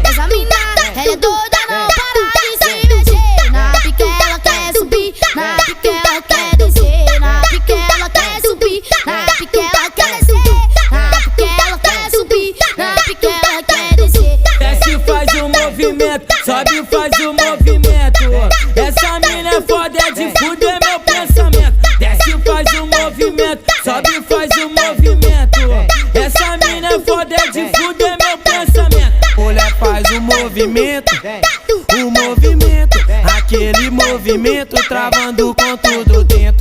Essa mina, ela é doida, não para de se mexer. Na pique ela quer subir, na pique ela quer descer. Na pique ela quer subir, na pique ela quer descer. Na pique ela quer subir, na pique ela quer descer. Desce, faz o movimento, sobe, faz o movimento. Essa mina é foda, é de fuder meu pensamento. Desce, faz o movimento, sobe, faz o movimento. Essa mina é foda, é de fuder meu pensamento. Mulher faz o movimento, aquele movimento travando com tudo dentro.